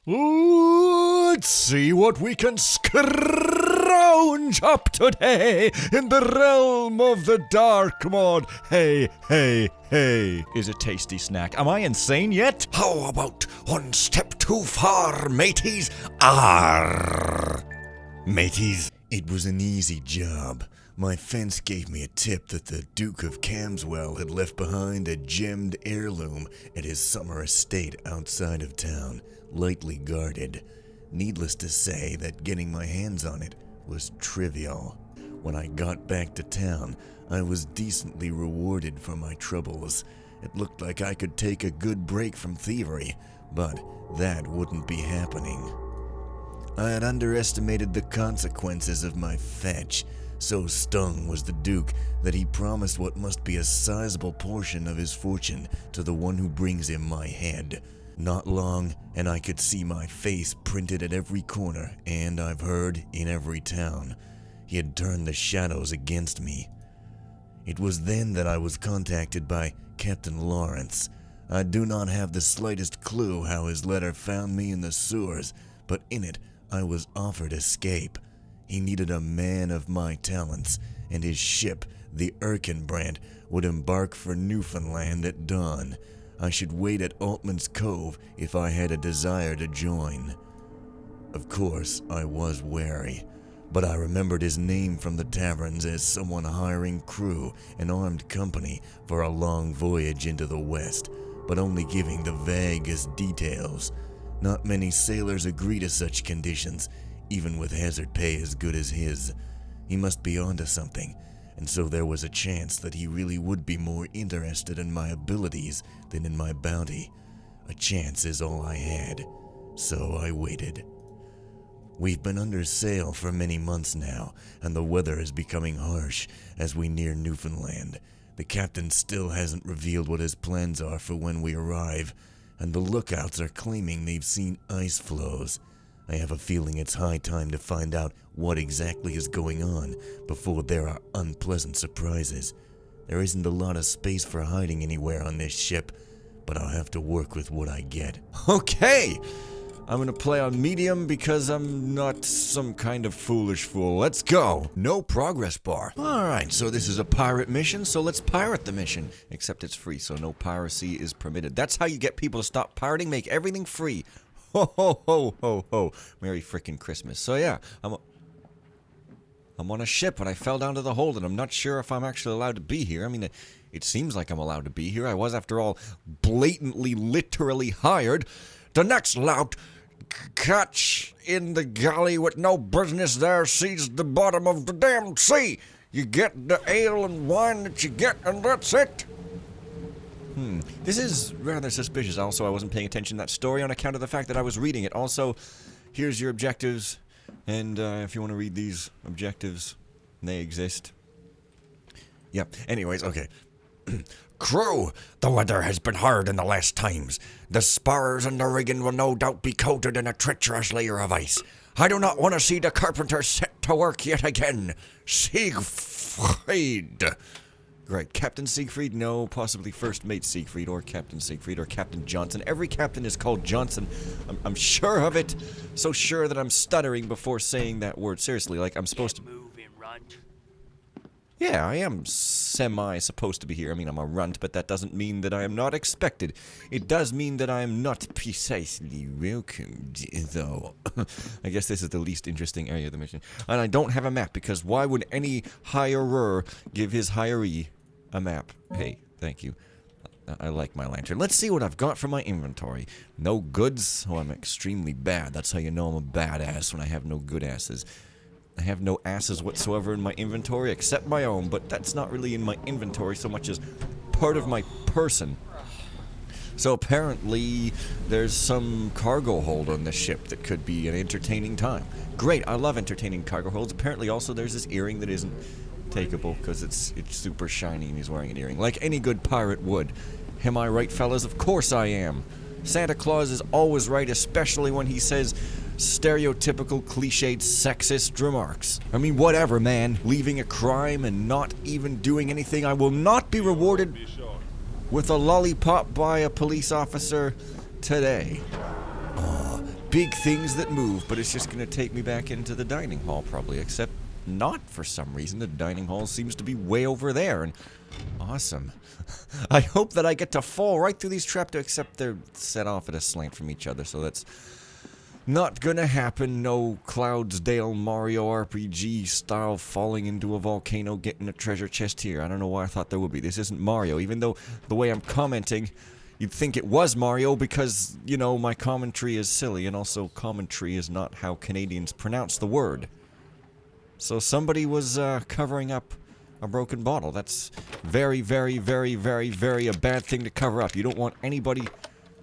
Let's see what we can scrounge up today in the realm of the dark mod. Hey, hey, hey. Is a tasty snack. Am I insane yet? How about one step too far, mateys? Arr. Mateys. It was an easy job. My fence gave me a tip that the Duke of Camswell had left behind a gemmed heirloom at his summer estate outside of town, lightly guarded. Needless to say that getting my hands on it was trivial. When I got back to town, I was decently rewarded for my troubles. It looked like I could take a good break from thievery, but that wouldn't be happening. I had underestimated the consequences of my fetch. So stung was the Duke that he promised what must be a sizable portion of his fortune to the one who brings him my head. Not long, and I could see my face printed at every corner, and I've heard in every town. He had turned the shadows against me. It was then that I was contacted by Captain Lawrence. I do not have the slightest clue how his letter found me in the sewers, but in it I was offered escape. He needed a man of my talents, and his ship, the Erkenbrand, would embark for Newfoundland at dawn. I should wait at Altman's Cove if I had a desire to join. Of course, I was wary, but I remembered his name from the taverns as someone hiring crew and armed company for a long voyage into the West, but only giving the vaguest details. Not many sailors agree to such conditions, even with hazard pay as good as his. He must be onto something, and so there was a chance that he really would be more interested in my abilities than in my bounty. A chance is all I had, so I waited. We've been under sail for many months now, and the weather is becoming harsh as we near Newfoundland. The captain still hasn't revealed what his plans are for when we arrive, and the lookouts are claiming they've seen ice floes. I have a feeling it's high time to find out what exactly is going on before there are unpleasant surprises. There isn't a lot of space for hiding anywhere on this ship, but I'll have to work with what I get. Okay! I'm gonna play on medium because I'm not some kind of foolish fool. Let's go! No progress bar. Alright, so this is a pirate mission, so let's pirate the mission. Except it's free, so no piracy is permitted. That's how you get people to stop pirating, make everything free. Ho ho ho ho ho. Merry frickin' Christmas. So yeah, I'm on a ship and I fell down to the hold and I'm not sure if I'm actually allowed to be here. I mean, it seems like I'm allowed to be here. I was, after all, blatantly, literally hired. The next lout catch in the galley with no business there sees the bottom of the damn sea. You get the ale and wine that you get and that's it. This is rather suspicious. Also, I wasn't paying attention to that story on account of the fact that I was reading it. Also, here's your objectives, and if you want to read these objectives, they exist. Yeah, anyways, okay. Crew, the weather has been hard in the last times. The spars and the rigging will no doubt be coated in a treacherous layer of ice. I do not want to see the carpenter set to work yet again. Siegfried. Right, Captain Siegfried? No, possibly First Mate Siegfried, or Captain Siegfried, or Captain Johnson. Every captain is called Johnson. I'm sure of it. So sure that I'm stuttering before saying that word. Seriously, like I'm supposed to... Move and runt. Yeah, I am semi-supposed to be here. I mean, I'm a runt, but that doesn't mean that I am not expected. It does mean that I am not precisely welcomed, though. I guess this is the least interesting area of the mission. And I don't have a map, because why would any hirer give his hiree a map? Hey, thank you. I like my lantern. Let's see what I've got for my inventory. No goods? Oh, I'm extremely bad. That's how you know I'm a badass, when I have no good asses. I have no asses whatsoever in my inventory except my own, but that's not really in my inventory so much as part of my person. So apparently there's some cargo hold on this ship that could be an entertaining time. Great, I love entertaining cargo holds. Apparently also there's this earring that isn't takeable because it's super shiny and he's wearing an earring, like any good pirate would. Am I right, fellas? Of course I am. Santa Claus is always right, especially when he says stereotypical, cliched, sexist remarks. I mean, whatever, man. Leaving a crime and not even doing anything. I will not be rewarded with a lollipop by a police officer today. big things that move, but it's just gonna take me back into the dining hall probably, except not for some reason. The dining hall seems to be way over there, and awesome. I hope that I get to fall right through these trapdoors, except they're set off at a slant from each other, so that's not gonna happen. No Cloudsdale Mario RPG style falling into a volcano, getting a treasure chest here. I don't know why I thought there would be. This isn't Mario, even though the way I'm commenting, you'd think it was Mario because, you know, my commentary is silly, and also commentary is not how Canadians pronounce the word. So somebody was covering up a broken bottle. That's very, very, very, very, very a bad thing to cover up. You don't want anybody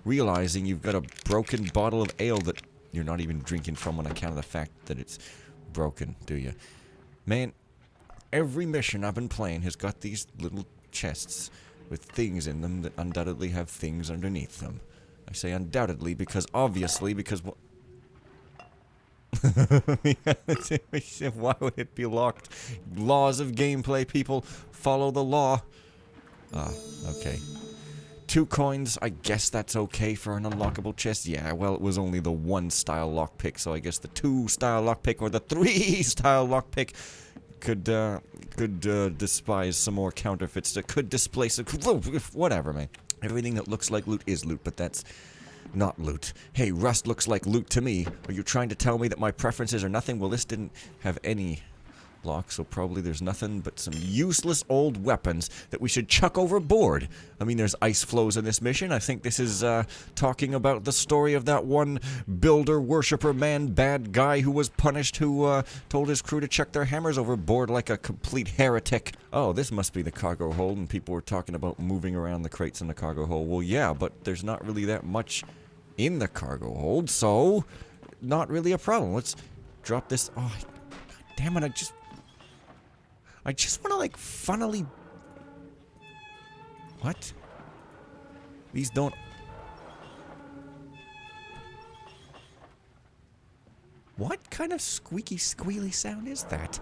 realizing you've got a broken bottle of ale that you're not even drinking from on account of the fact that it's broken, do you? Man, every mission I've been playing has got these little chests with things in them that undoubtedly have things underneath them. I say undoubtedly because obviously, because why would it be locked? Laws of gameplay, people. Follow the law. Ah, okay. 2 coins, I guess that's okay for an unlockable chest. Yeah, well, it was only the 1 style lockpick, so I guess the 2 style lockpick or the 3 style lockpick could despise some more counterfeits that could displace it. Whatever, man. Everything that looks like loot is loot, but that's not loot. Hey, rust looks like loot to me. Are you trying to tell me that my preferences are nothing? Well, this didn't have any lock, so probably there's nothing but some useless old weapons that we should chuck overboard. I mean, there's ice flows in this mission. I think this is talking about the story of that one builder, worshipper, man, bad guy who was punished, who told his crew to chuck their hammers overboard like a complete heretic. Oh, this must be the cargo hold, and people were talking about moving around the crates in the cargo hold. Well, yeah, but there's not really that much in the cargo hold, so not really a problem. Let's drop this. Oh, damn it, I just want to, like, funnily... What? These don't... What kind of squeaky, squealy sound is that?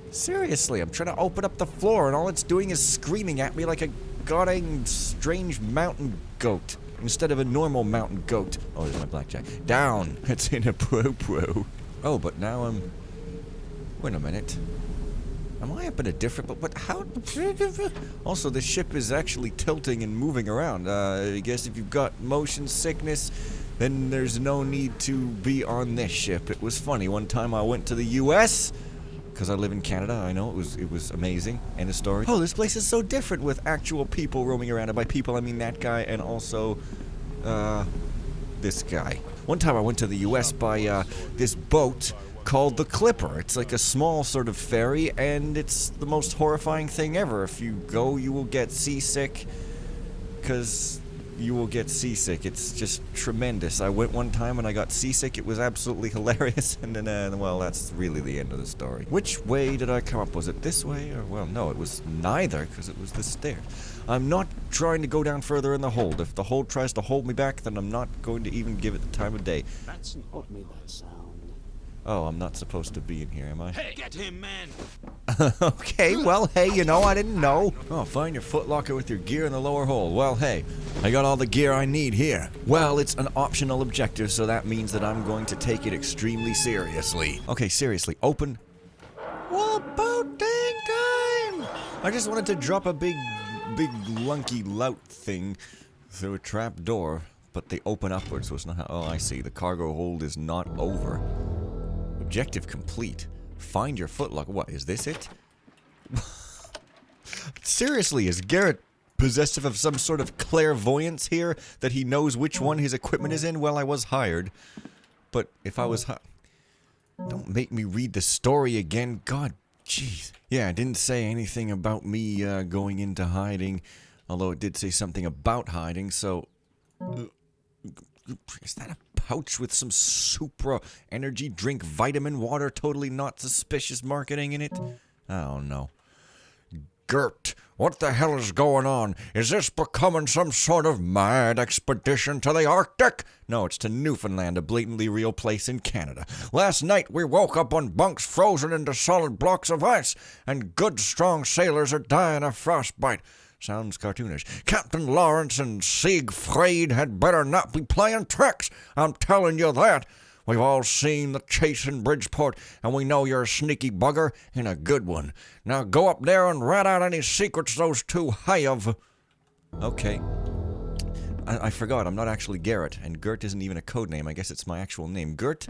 Seriously, I'm trying to open up the floor and all it's doing is screaming at me like a goddamn strange mountain goat instead of a normal mountain goat. Oh, there's my blackjack. Down! It's in a pro-pro. Oh, but now I'm... Wait a minute. Am I up in a different... But how... Also, the ship is actually tilting and moving around. I guess if you've got motion sickness, then there's no need to be on this ship. It was funny. One time I went to the U.S., because I live in Canada. I know, it was amazing. End of story. Oh, this place is so different with actual people roaming around. And by people, I mean that guy and also, this guy. One time I went to the U.S. by, this boat called the Clipper. It's like a small sort of ferry, and it's the most horrifying thing ever. If you go, you will get seasick, because you will get seasick. It's just tremendous. I went one time and I got seasick. It was absolutely hilarious, and then, well, that's really the end of the story. Which way did I come up? Was it this way, or, well, no, it was neither, because it was the stairs. I'm not trying to go down further in the hold. If the hold tries to hold me back, then I'm not going to even give it the time of day. That's not me, that sound. Oh, I'm not supposed to be in here, am I? Hey, get him, man! Okay, well, hey, you know, I didn't know. Oh, find your footlocker with your gear in the lower hold. Well, hey, I got all the gear I need here. Well, it's an optional objective, so that means that I'm going to take it extremely seriously. Okay, seriously, open. Well, about dang time! I just wanted to drop a big lunky lout thing through a trap door, but they open upwards, so it's not how... Oh, I see. The cargo hold is not over. Objective complete. Find your footlocker. What, is this it? Seriously, is Garrett possessive of some sort of clairvoyance here? That he knows which one his equipment is in? Well, I was hired. But if I was don't make me read the story again. God, jeez. Yeah, it didn't say anything about me going into hiding. Although it did say something about hiding, so... Is that a pouch with some Supra energy drink vitamin water? Totally not suspicious marketing in it? Oh no. Gert, what the hell is going on? Is this becoming some sort of mad expedition to the Arctic? No, it's to Newfoundland, a blatantly real place in Canada. Last night we woke up on bunks frozen into solid blocks of ice, and good strong sailors are dying of frostbite. Sounds cartoonish. Captain Lawrence and Siegfried had better not be playing tricks. I'm telling you that. We've all seen the chase in Bridgeport, and we know you're a sneaky bugger and a good one. Now go up there and rat out any secrets those two have. Okay. I forgot, I'm not actually Garrett, and Gert isn't even a code name. I guess it's my actual name. Gert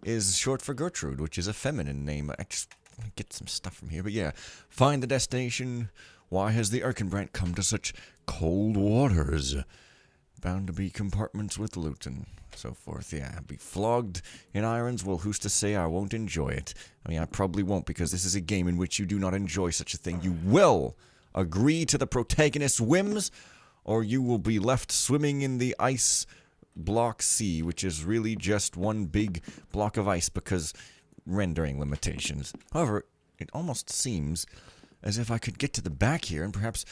is short for Gertrude, which is a feminine name. I just want to get some stuff from here, but yeah. Find the destination. Why has the Erkenbrand come to such cold waters? Bound to be compartments with loot and so forth. Yeah, be flogged in irons. Well, who's to say I won't enjoy it? I mean, I probably won't, because this is a game in which you do not enjoy such a thing. You will agree to the protagonist's whims, or you will be left swimming in the ice block sea, which is really just one big block of ice because rendering limitations. However, it almost seems as if I could get to the back here and perhaps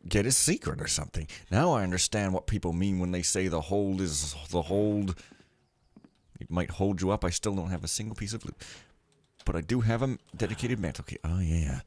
get a secret or something. Now I understand what people mean when they say the hold is the hold. It might hold you up. I still don't have a single piece of loot. But I do have a dedicated mantle key. Oh, yeah.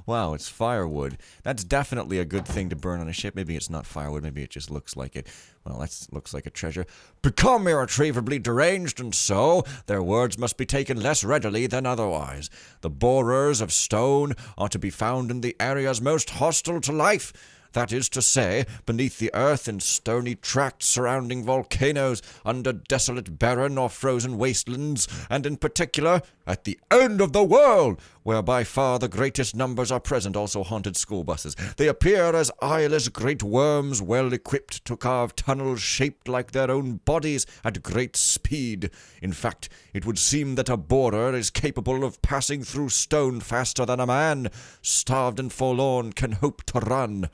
Wow, it's firewood. That's definitely a good thing to burn on a ship. Maybe it's not firewood, maybe it just looks like it. Well, that looks like a treasure. Become irretrievably deranged, and so their words must be taken less readily than otherwise. The borers of stone are to be found in the areas most hostile to life. That is to say, beneath the earth in stony tracts surrounding volcanoes, under desolate barren or frozen wastelands, and in particular, at the end of the world, where by far the greatest numbers are present, also haunted school buses. They appear as eyeless great worms, well equipped to carve tunnels shaped like their own bodies at great speed. In fact, it would seem that a borer is capable of passing through stone faster than a man, starved and forlorn, can hope to run.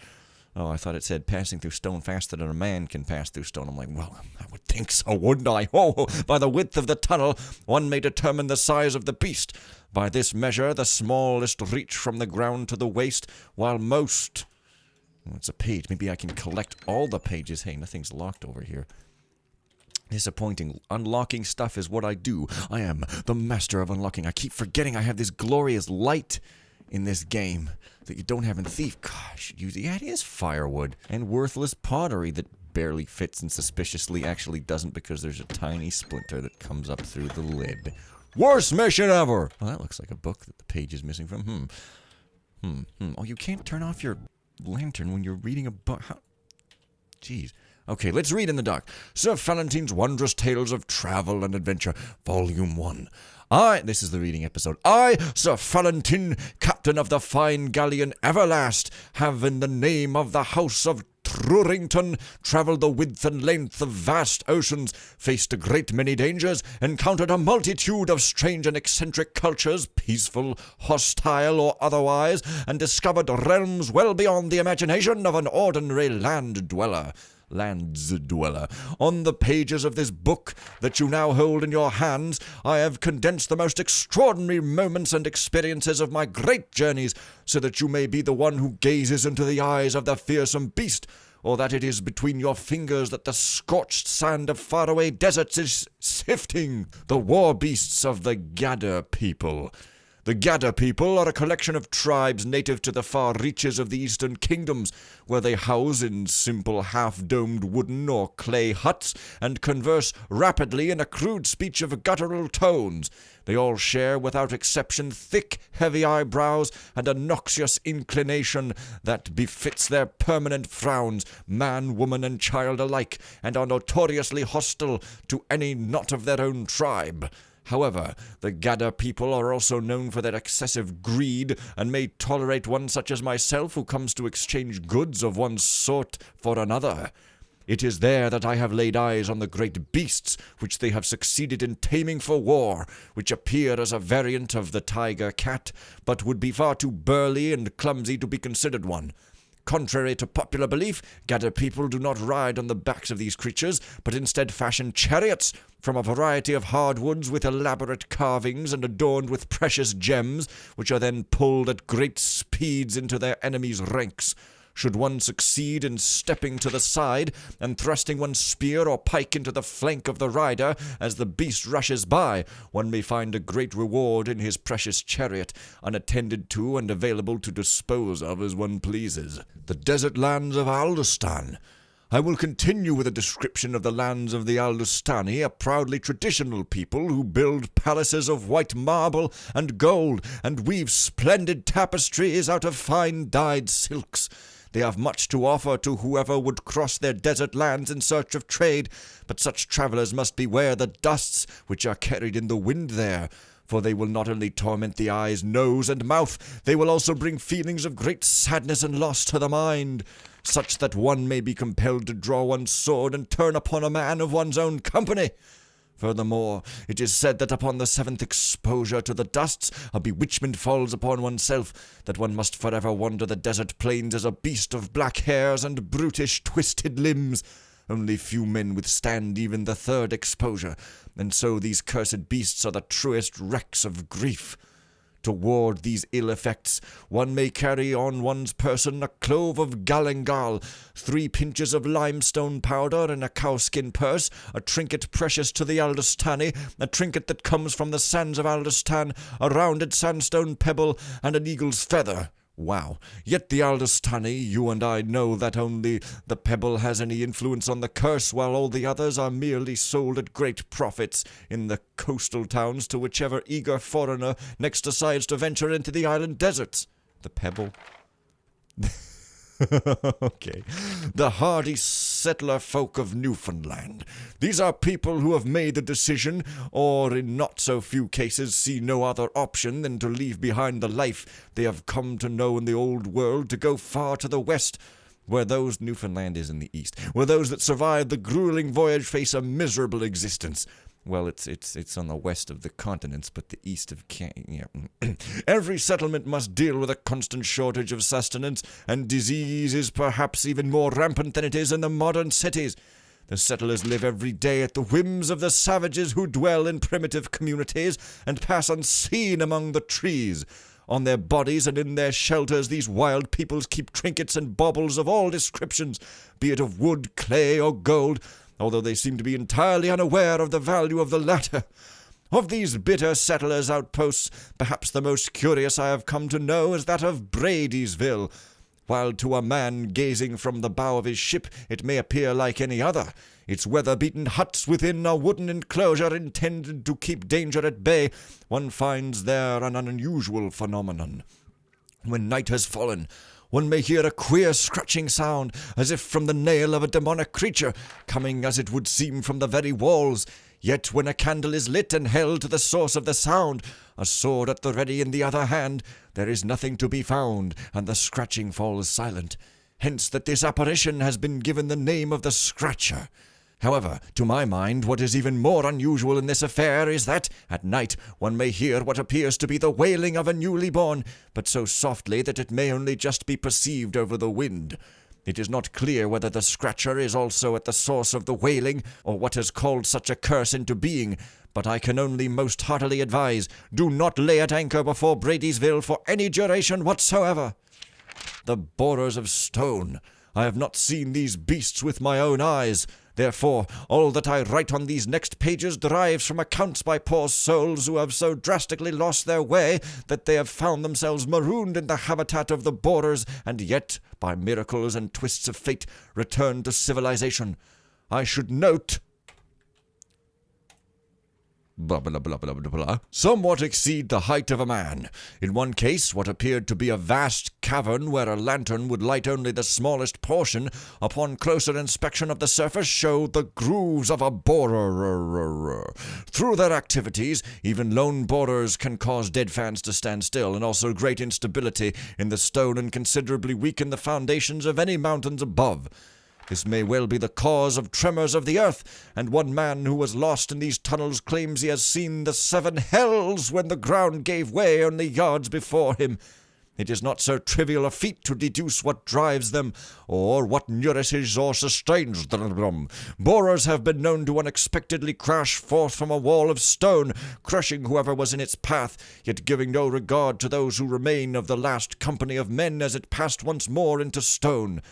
Oh, I thought it said passing through stone faster than a man can pass through stone. I'm like, well, I would think so, wouldn't I? Oh, by the width of the tunnel, one may determine the size of the beast. By this measure, the smallest reach from the ground to the waist, while most... Oh, it's a page. Maybe I can collect all the pages. Hey, nothing's locked over here. Disappointing. Unlocking stuff is what I do. I am the master of unlocking. I keep forgetting I have this glorious light in this game that you don't have in Thief. Gosh, yeah, it is firewood. And worthless pottery that barely fits and suspiciously actually doesn't because there's a tiny splinter that comes up through the lid. Worst mission ever! Well, that looks like a book that the page is missing from. Oh, you can't turn off your lantern when you're reading a book. How? Jeez. Okay, let's read in the dark. Sir Valentine's Wondrous Tales of Travel and Adventure, Volume 1. This is the reading episode. I, Sir Valentine, captain of the fine galleon Everlast, have in the name of the House of Trurington travelled the width and length of vast oceans, faced a great many dangers, encountered a multitude of strange and eccentric cultures, peaceful, hostile, or otherwise, and discovered realms well beyond the imagination of an ordinary land dweller. On the pages of this book that you now hold in your hands, I have condensed the most extraordinary moments and experiences of my great journeys, so that you may be the one who gazes into the eyes of the fearsome beast, or that it is between your fingers that the scorched sand of faraway deserts is sifting, the war beasts of the Gadda people. The Gadda people are a collection of tribes native to the far reaches of the eastern kingdoms, where they house in simple half-domed wooden or clay huts and converse rapidly in a crude speech of guttural tones. They all share, without exception, thick, heavy eyebrows and a noxious inclination that befits their permanent frowns, man, woman, and child alike, and are notoriously hostile to any not of their own tribe. However, the Gadda people are also known for their excessive greed, and may tolerate one such as myself who comes to exchange goods of one sort for another. It is there that I have laid eyes on the great beasts which they have succeeded in taming for war, which appear as a variant of the tiger cat, but would be far too burly and clumsy to be considered one. Contrary to popular belief, Gadda people do not ride on the backs of these creatures, but instead fashion chariots from a variety of hardwoods with elaborate carvings and adorned with precious gems, which are then pulled at great speeds into their enemies' ranks. Should one succeed in stepping to the side and thrusting one's spear or pike into the flank of the rider as the beast rushes by, one may find a great reward in his precious chariot, unattended to and available to dispose of as one pleases. The desert lands of Aldostan. I will continue with a description of the lands of the Aldostani, a proudly traditional people who build palaces of white marble and gold and weave splendid tapestries out of fine dyed silks. They have much to offer to whoever would cross their desert lands in search of trade, but such travellers must beware the dusts which are carried in the wind there, for they will not only torment the eyes, nose, and mouth, they will also bring feelings of great sadness and loss to the mind, such that one may be compelled to draw one's sword and turn upon a man of one's own company. Furthermore, it is said that upon the 7th exposure to the dusts, a bewitchment falls upon oneself, that one must forever wander the desert plains as a beast of black hairs and brutish twisted limbs. Only few men withstand even the 3rd exposure, and so these cursed beasts are the truest wrecks of grief. To ward these ill effects, one may carry on one's person a clove of galangal, 3 pinches of limestone powder in a cowskin purse, a trinket precious to the Aldostani, a trinket that comes from the sands of Aldostan, a rounded sandstone pebble, and an eagle's feather. Wow. Yet the Aldostani, you and I know that only the pebble has any influence on the curse, while all the others are merely sold at great profits in the coastal towns to whichever eager foreigner next decides to venture into the island deserts. The pebble? Okay. The hardy settler folk of Newfoundland. These are people who have made the decision, or in not so few cases see no other option than to leave behind the life they have come to know in the old world, to go far to the west, where those Newfoundland is in the east, where those that survive the grueling voyage face a miserable existence. Well, it's on the west of the continents, but the east of Every settlement must deal with a constant shortage of sustenance, and disease is perhaps even more rampant than it is in the modern cities. The settlers live every day at the whims of the savages who dwell in primitive communities and pass unseen among the trees. On their bodies and in their shelters these wild peoples keep trinkets and baubles of all descriptions, be it of wood, clay, or gold, although they seem to be entirely unaware of the value of the latter. Of these bitter settlers' outposts, perhaps the most curious I have come to know is that of Bradysville. While to a man gazing from the bow of his ship it may appear like any other, its weather-beaten huts within a wooden enclosure intended to keep danger at bay, one finds there an unusual phenomenon. When night has fallen, one may hear a queer scratching sound, as if from the nail of a demonic creature, coming as it would seem from the very walls. Yet when a candle is lit and held to the source of the sound, a sword at the ready in the other hand, there is nothing to be found, and the scratching falls silent. Hence that this apparition has been given the name of the Scratcher. However, to my mind, what is even more unusual in this affair is that, at night, one may hear what appears to be the wailing of a newly born, but so softly that it may only just be perceived over the wind. It is not clear whether the Scratcher is also at the source of the wailing, or what has called such a curse into being, but I can only most heartily advise, do not lay at anchor before Bradysville for any duration whatsoever. The borers of stone. I have not seen these beasts with my own eyes. Therefore, all that I write on these next pages derives from accounts by poor souls who have so drastically lost their way that they have found themselves marooned in the habitat of the borers, and yet, by miracles and twists of fate, returned to civilization. I should note blah, blah, blah, blah, blah, blah, somewhat exceed the height of a man. In one case, what appeared to be a vast cavern where a lantern would light only the smallest portion, upon closer inspection of the surface showed the grooves of a borer. Through their activities, even lone borers can cause dead fans to stand still, and also great instability in the stone and considerably weaken the foundations of any mountains above. This may well be the cause of tremors of the earth, and one man who was lost in these tunnels claims he has seen the 7 hells when the ground gave way only yards before him. It is not so trivial a feat to deduce what drives them, or what nourishes or sustains them. Borers have been known to unexpectedly crash forth from a wall of stone, crushing whoever was in its path, yet giving no regard to those who remain of the last company of men as it passed once more into stone.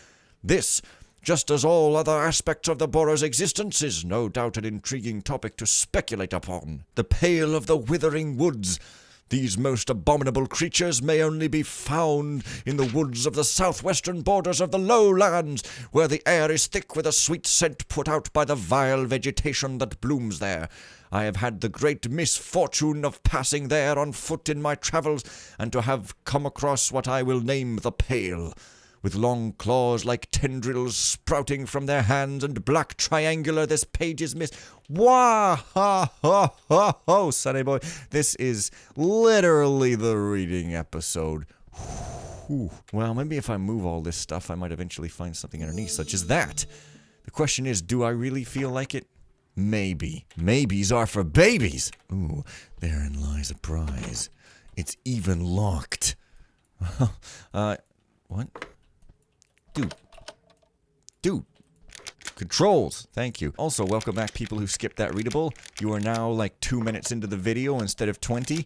This, just as all other aspects of the borer's existence, is no doubt an intriguing topic to speculate upon. The Pale of the Withering Woods. These most abominable creatures may only be found in the woods of the southwestern borders of the lowlands, where the air is thick with a sweet scent put out by the vile vegetation that blooms there. I have had the great misfortune of passing there on foot in my travels, and to have come across what I will name the Pale, with long claws like tendrils sprouting from their hands, and black triangular this page's Wah ha ha ha ho, sonny boy. This is literally the reading episode. Whew. Well, maybe if I move all this stuff, I might eventually find something underneath, such as that. The question is, do I really feel like it? Maybe. Maybes are for babies. Ooh, therein lies a prize. It's even locked. What? Dude. Controls. Thank you. Also, welcome back people who skipped that readable. You are now like 2 minutes into the video instead of 20.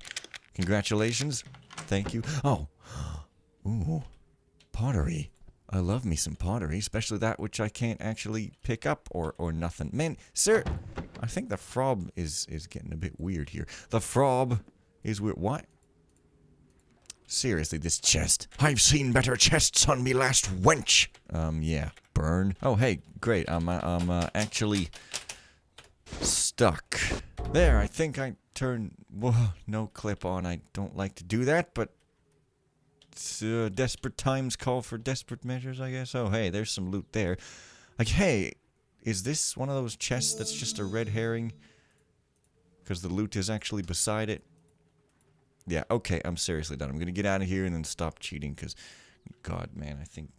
Congratulations. Thank you. Oh. Ooh. Pottery. I love me some pottery, especially that which I can't actually pick up or nothing. Man, sir, I think the frog is getting a bit weird here. The frog is weird. What? Seriously, this chest. I've seen better chests on me last wench. Yeah. Burn. Oh, hey, great. I'm actually stuck. There, I think I turned... Whoa, no clip on. I don't like to do that, but... desperate times call for desperate measures, I guess. Oh, hey, there's some loot there. Like, hey, is this one of those chests that's just a red herring? Because the loot is actually beside it? Yeah, okay, I'm seriously done. I'm gonna get out of here and then stop cheating, because... God, man, I think...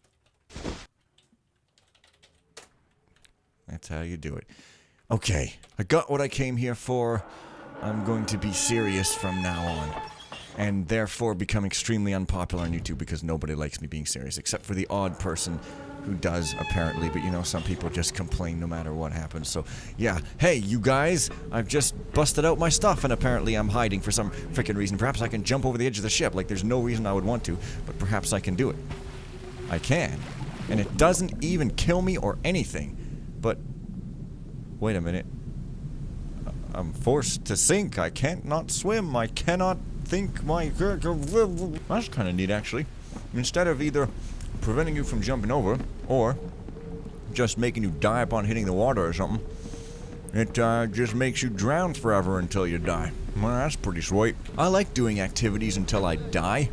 That's how you do it. Okay, I got what I came here for. I'm going to be serious from now on. And therefore become extremely unpopular on YouTube because nobody likes me being serious, except for the odd person who does, apparently. But, you know, some people just complain no matter what happens. So, yeah. Hey, you guys, I've just busted out my stuff, and apparently I'm hiding for some freaking reason. Perhaps I can jump over the edge of the ship. Like, there's no reason I would want to, but perhaps I can do it. I can. And it doesn't even kill me or anything. But, wait a minute. I'm forced to sink. I can't not swim. I cannot think my... That's kind of neat, actually. Instead of either preventing you from jumping over, or just making you die upon hitting the water or something, it just makes you drown forever until you die. Well, that's pretty sweet. I like doing activities until I die.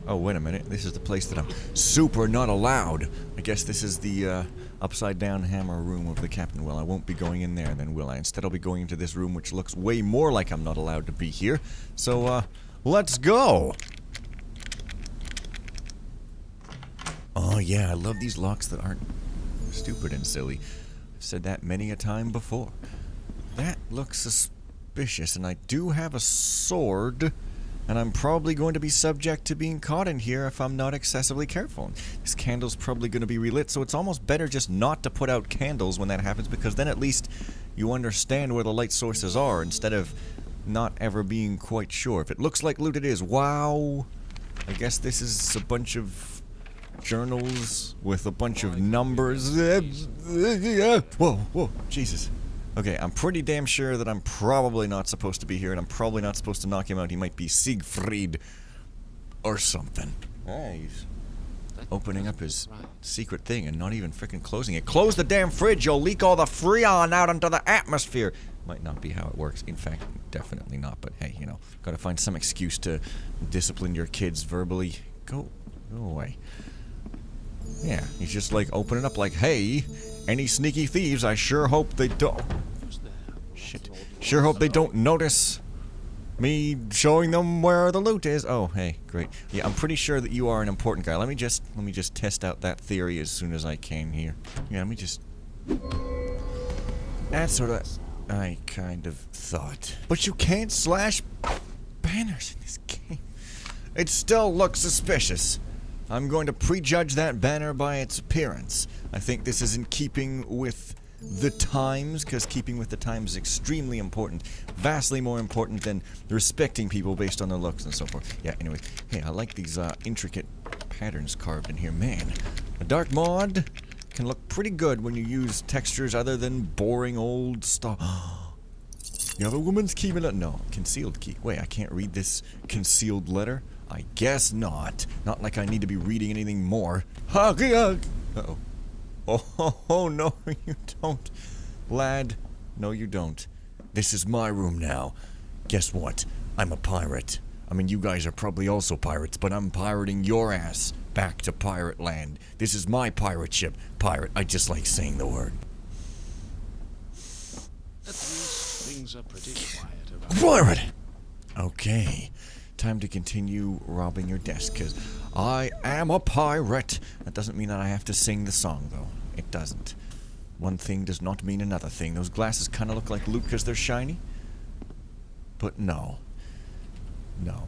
Oh, wait a minute. This is the place that I'm super not allowed. I guess this is the upside-down hammer room of the captain. Well, I won't be going in there then, will I? Instead, I'll be going into this room, which looks way more like I'm not allowed to be here. So, let's go! Oh, yeah, I love these locks that aren't stupid and silly. I've said that many a time before. That looks suspicious, and I do have a sword... And I'm probably going to be subject to being caught in here if I'm not excessively careful. This candle's probably going to be relit, so it's almost better just not to put out candles when that happens, because then at least you understand where the light sources are, instead of not ever being quite sure. If it looks like loot, it is. Wow! I guess this is a bunch of journals with a bunch of numbers. Whoa, Jesus. Okay, I'm pretty damn sure that I'm probably not supposed to be here, and I'm probably not supposed to knock him out. He might be Siegfried or something. Hey, he's opening up his secret thing and not even freaking closing it. Close the damn fridge, you'll leak all the Freon out into the atmosphere. Might not be how it works. In fact, definitely not, but hey, you know, gotta find some excuse to discipline your kids verbally. Go away. Yeah, he's just like opening up like, hey, any sneaky thieves, I sure hope they don't... Shit. Sure hope they don't notice me showing them where the loot is. Oh, hey, great. Yeah, I'm pretty sure that you are an important guy. Let me just test out that theory as soon as I can here. Yeah, let me just... That's what I kind of thought. But you can't slash banners in this game. It still looks suspicious. I'm going to prejudge that banner by its appearance. I think this is in keeping with the times, because keeping with the times is extremely important. Vastly more important than respecting people based on their looks and so forth. Yeah, anyway. Hey, I like these intricate patterns carved in here. Man, a dark mod can look pretty good when you use textures other than boring old stuff. You have a woman's key? No, concealed key. Wait, I can't read this concealed letter? I guess not. Not like I need to be reading anything more. Uh-oh. Oh, no, you don't. Lad, no, you don't. This is my room now. Guess what? I'm a pirate. I mean, you guys are probably also pirates, but I'm pirating your ass back to pirate land. This is my pirate ship. Pirate, I just like saying the word. At least things are pretty quiet about Pirate! Okay. Time to continue robbing your desk, because I am a pirate. That doesn't mean that I have to sing the song, though. It doesn't. One thing does not mean another thing. Those glasses kind of look like loot because they're shiny. But no. No.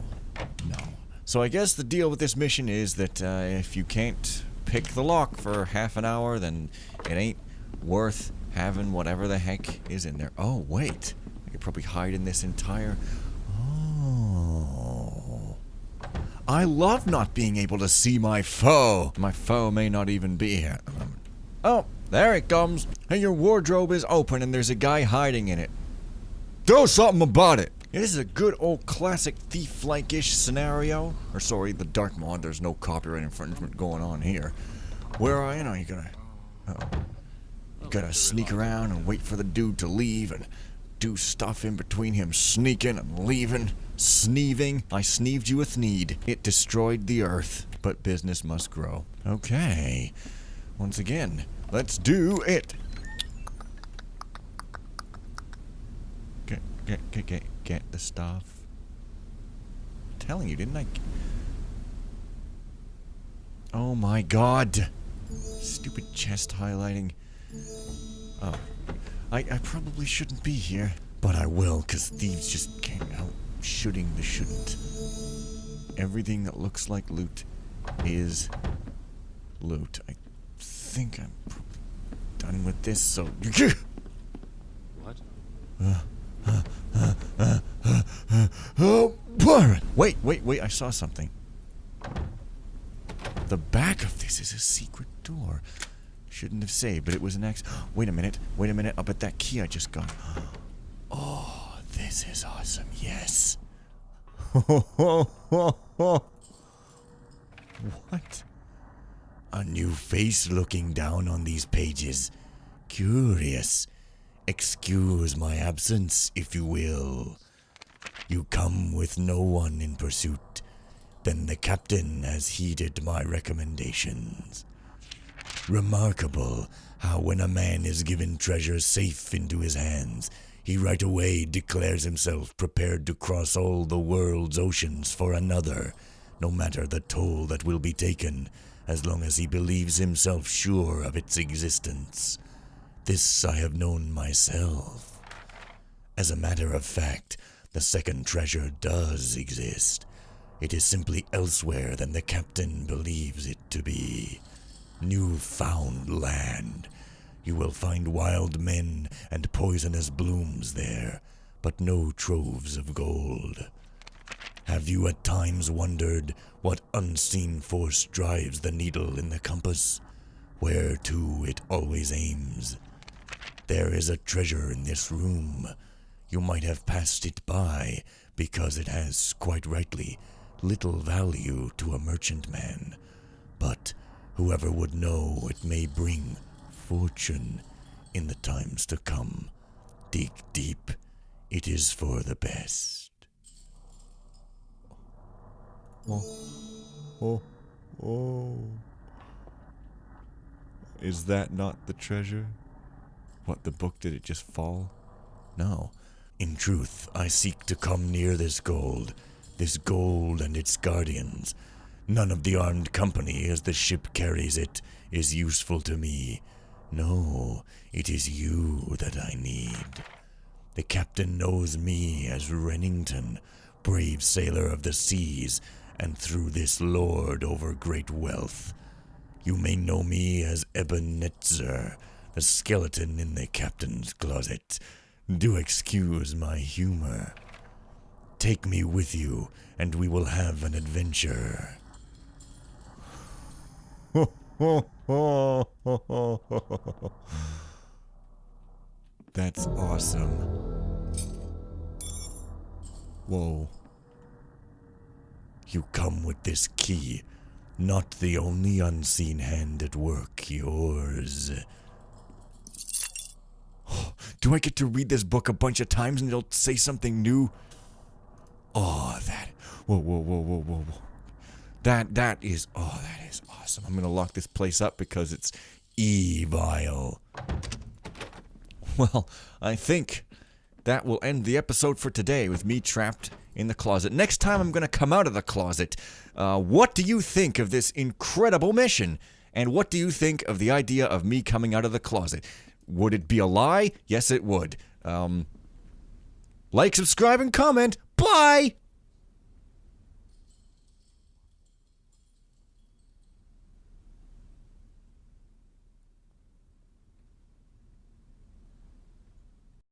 So I guess the deal with this mission is that if you can't pick the lock for half an hour, then it ain't worth having whatever the heck is in there. Oh, wait. I could probably hide in this entire... I love not being able to see my foe. My foe may not even be here at the moment. Oh, there it comes. Hey, your wardrobe is open and there's a guy hiding in it. Do something about it. Yeah, this is a good old classic thief-like-ish scenario. Or sorry, the dark mod, there's no copyright infringement going on here. Where, you gotta sneak around and wait for the dude to leave and do stuff in between him sneaking and leaving. Sneeving. I sneeved you with need. It destroyed the earth. But business must grow. Okay. Once again, let's do it. Get the stuff. I'm telling you, didn't I? Oh my god. Stupid chest highlighting. Oh. I probably shouldn't be here. But I will, because thieves just can't help shooting the shouldn't. Everything that looks like loot is loot. I think I'm done with this, so... What? Oh, pirate! Wait, I saw something. The back of this is a secret door. Shouldn't have saved, but it was an Wait a minute, I'll bet that key I just got. Oh, this is awesome, yes. What? A new face looking down on these pages. Curious. Excuse my absence, if you will. You come with no one in pursuit. Then the captain has heeded my recommendations. Remarkable how when a man is given treasure safe into his hands, he right away declares himself prepared to cross all the world's oceans for another, no matter the toll that will be taken, as long as he believes himself sure of its existence. This I have known myself. As a matter of fact, the second treasure does exist. It is simply elsewhere than the captain believes it to be. Newfound land. You will find wild men and poisonous blooms there, but no troves of gold. Have you at times wondered what unseen force drives the needle in the compass? Where to it always aims? There is a treasure in this room. You might have passed it by because it has, quite rightly, little value to a merchantman. But whoever would know it may bring fortune in the times to come. Dig deep. It is for the best. Oh. Is that not the treasure? What, the book, did it just fall? No. In truth, I seek to come near this gold and its guardians. None of the armed company, as the ship carries it, is useful to me. No, it is you that I need. The captain knows me as Rennington, brave sailor of the seas, and through this lord over great wealth. You may know me as Ebenezer, the skeleton in the captain's closet. Do excuse my humor. Take me with you, and we will have an adventure. That's awesome. Whoa. You come with this key. Not the only unseen hand at work, yours. Do I get to read this book a bunch of times and it'll say something new? Oh, that. Whoa. That is awesome. I'm gonna lock this place up because it's evil. Well, I think that will end the episode for today with me trapped in the closet. Next time I'm gonna come out of the closet. What do you think of this incredible mission? And what do you think of the idea of me coming out of the closet? Would it be a lie? Yes, it would. Like, subscribe, and comment. Bye!